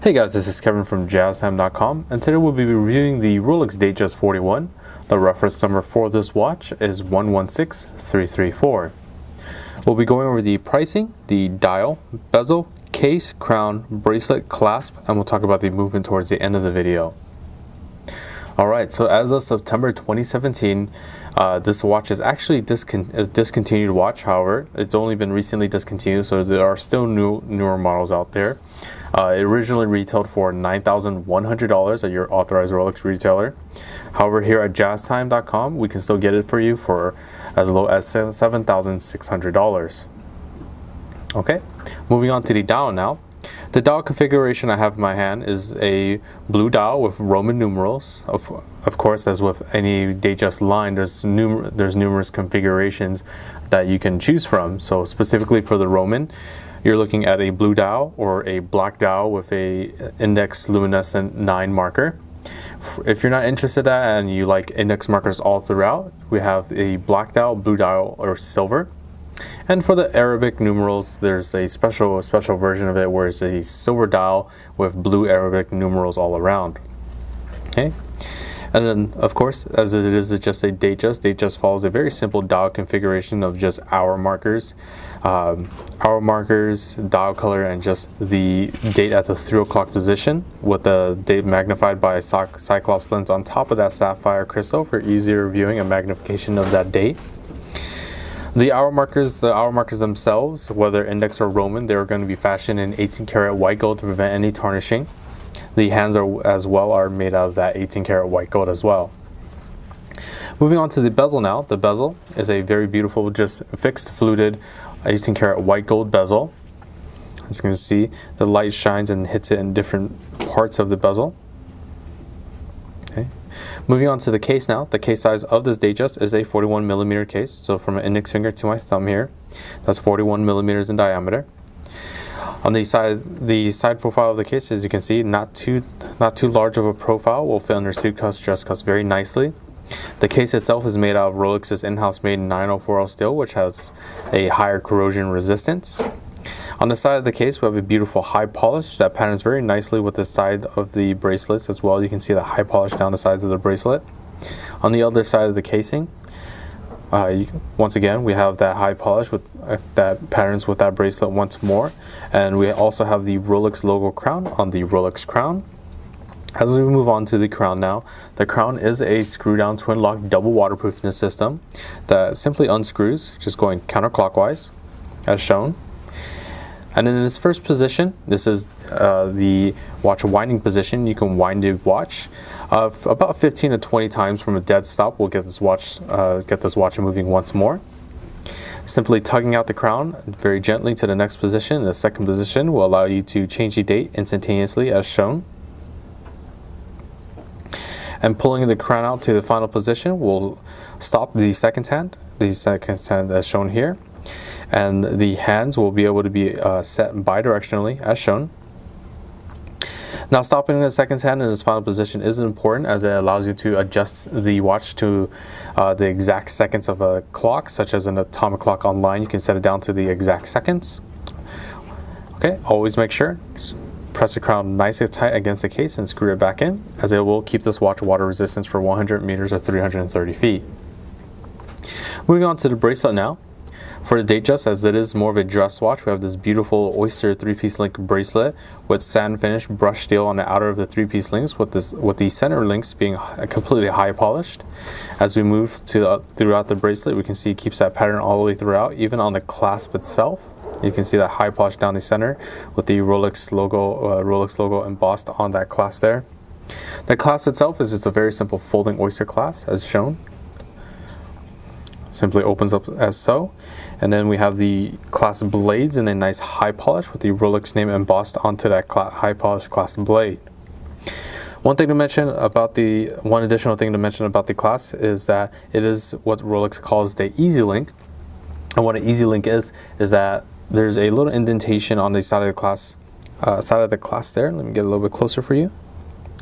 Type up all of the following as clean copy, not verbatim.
Hey guys, this is Kevin from JazTime.com, and today we'll be reviewing the Rolex Datejust 41. The reference number for this watch is 116334. We'll be going over the pricing, the dial, bezel, case, crown, bracelet, clasp, and we'll talk about the movement towards the end of the video. Alright, so as of September 2017, this watch is actually a discontinued watch. However, it's only been recently discontinued, so there are still newer models out there. It originally retailed for $9,100 at your authorized Rolex retailer. However, here at JazTime.com, we can still get it for you for as low as $7,600. Okay, moving on to the dial now. The dial configuration I have in my hand is a blue dial with Roman numerals. Of course, as with any Datejust line, there's numerous configurations that you can choose from. So specifically for the Roman, you're looking at a blue dial or a black dial with a index luminescent 9 marker. If you're not interested in that and you like index markers all throughout, we have a black dial, blue dial, or silver. And for the Arabic numerals, there's a special version of it where it's a silver dial with blue Arabic numerals all around. Okay, and then of course, as it is just a Datejust follows a very simple dial configuration of just hour markers, dial color, and just the date at the 3 o'clock position with the date magnified by a Cyclops lens on top of that sapphire crystal for easier viewing and magnification of that date. The hour markers themselves, whether index or Roman, they're going to be fashioned in 18 karat white gold to prevent any tarnishing. The hands are made out of that 18 karat white gold as well. Moving on to the bezel now. The bezel is a very beautiful, just fixed fluted 18 karat white gold bezel. As you can see, the light shines and hits it in different parts of the bezel. Okay. Moving on to the case now. The case size of this Datejust is a 41mm case. So from an index finger to my thumb here, that's 41mm in diameter. On the side profile of the case, as you can see, not too large of a profile, will fit under suit cuffs, dress cuffs very nicely. The case itself is made out of Rolex's in-house made 9040 steel, which has a higher corrosion resistance. On the side of the case, we have a beautiful high polish that patterns very nicely with the side of the bracelets as well. You can see the high polish down the sides of the bracelet. On the other side of the casing, once again, we have that high polish that patterns with that bracelet once more. And we also have the Rolex logo crown on the Rolex crown. As we move on to the crown now, the crown is a screw-down twin-lock double waterproofness system that simply unscrews, just going counterclockwise, as shown. And in its first position, this is the watch winding position. You can wind the watch about 15 to 20 times from a dead stop. We'll get this watch moving once more. Simply tugging out the crown very gently to the next position. The second position will allow you to change the date instantaneously, as shown. And pulling the crown out to the final position will stop the second hand as shown here. And the hands will be able to be set bidirectionally as shown. Now, stopping the second hand in its final position is important as it allows you to adjust the watch to the exact seconds of a clock, such as an atomic clock online. You can set it down to the exact seconds. Okay, always make sure press the crown nice and tight against the case and screw it back in, as it will keep this watch water resistance for 100 meters or 330 feet. Moving on to the bracelet now. For the Datejust, as it is more of a dress watch, we have this beautiful Oyster 3-piece link bracelet with satin finish brushed steel on the outer of the 3-piece links, with the center links being completely high polished. As we move throughout the bracelet, we can see it keeps that pattern all the way throughout, even on the clasp itself. You can see that high polish down the center with the Rolex logo embossed on that clasp there. The clasp itself is just a very simple folding oyster clasp, as shown. Simply opens up as so, and then we have the clasp blades in a nice high polish with the Rolex name embossed onto that high polish clasp blade. One additional thing to mention about the clasp is that it is what Rolex calls the Easy Link. And what an Easy Link is that there's a little indentation on the side of the clasp there. Let me get a little bit closer for you.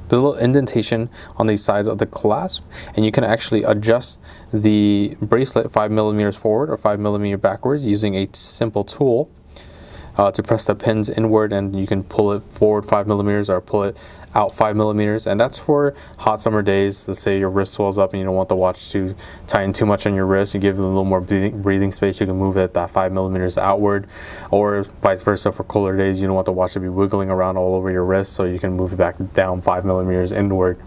The little indentation on the side of the clasp, and you can actually adjust the bracelet 5mm forward or 5mm backwards using a simple tool to press the pins inward, and you can pull it forward 5mm or pull it out 5mm, and that's for hot summer days. Let's say your wrist swells up and you don't want the watch to tighten too much on your wrist. You give it a little more breathing space. You can move it that 5mm outward, or vice versa. For colder days, you don't want the watch to be wiggling around all over your wrist, so you can move it back down 5mm inward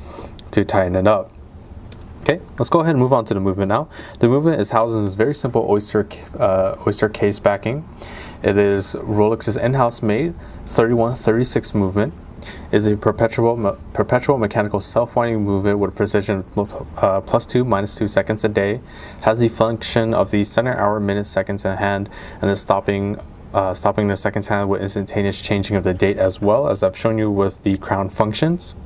to tighten it up. Okay, let's go ahead and move on to the movement now. The movement is housed in this very simple Oyster case backing. It is Rolex's in-house made 3136 movement. It is a perpetual mechanical self-winding movement with a precision of +2, -2 seconds a day. Has the function of the center, hour, minute, seconds in hand, and is stopping the seconds hand with instantaneous changing of the date, as well as I've shown you with the crown functions.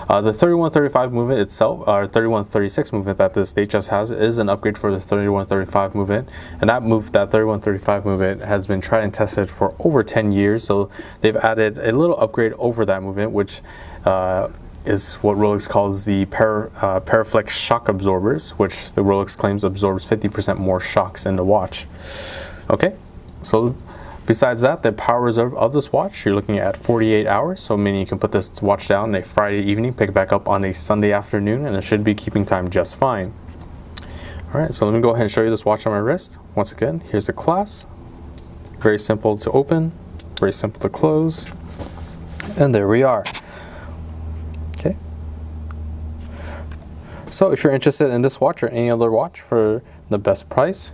The 3135 movement itself, or 3136 movement that this Datejust has, is an upgrade for the 3135 movement, and that 3135 movement has been tried and tested for over 10 years, so they've added a little upgrade over that movement, which is what Rolex calls the Paraflex shock absorbers, which the Rolex claims absorbs 50% more shocks in the watch. Okay, so besides that, the power reserve of this watch, you're looking at 48 hours, so meaning you can put this watch down on a Friday evening, pick it back up on a Sunday afternoon, and it should be keeping time just fine. Alright, so let me go ahead and show you this watch on my wrist. Once again, here's the clasp. Very simple to open, very simple to close, and there we are. Okay. So if you're interested in this watch or any other watch for the best price,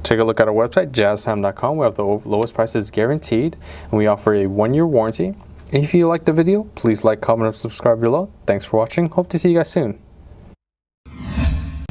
take a look at our website, JazTime.com. We have the lowest prices guaranteed, and we offer a 1-year warranty. If you liked the video, please like, comment, and subscribe below. Thanks for watching. Hope to see you guys soon.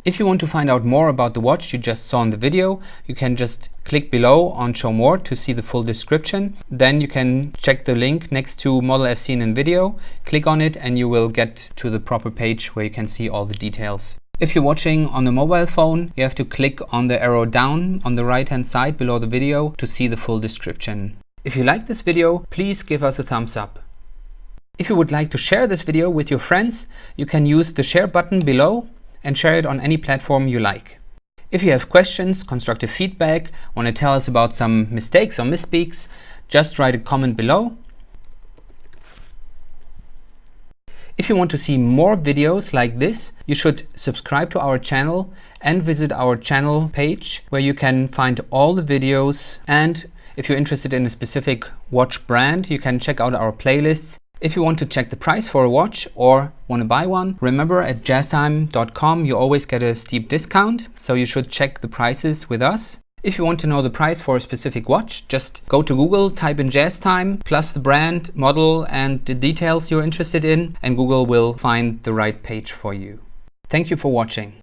If you want to find out more about the watch you just saw in the video, you can just click below on Show More to see the full description. Then you can check the link next to model as seen in video, click on it, and you will get to the proper page where you can see all the details. If you're watching on a mobile phone, you have to click on the arrow down on the right hand side below the video to see the full description. If you like this video, please give us a thumbs up. If you would like to share this video with your friends, you can use the share button below and share it on any platform you like. If you have questions, constructive feedback, want to tell us about some mistakes or misspeaks, just write a comment below. If you want to see more videos like this, you should subscribe to our channel and visit our channel page where you can find all the videos. And if you're interested in a specific watch brand, you can check out our playlists. If you want to check the price for a watch or want to buy one, remember at JazTime.com you always get a steep discount, so you should check the prices with us. If you want to know the price for a specific watch, just go to Google, type in JazTime, plus the brand, model, and the details you're interested in, and Google will find the right page for you. Thank you for watching.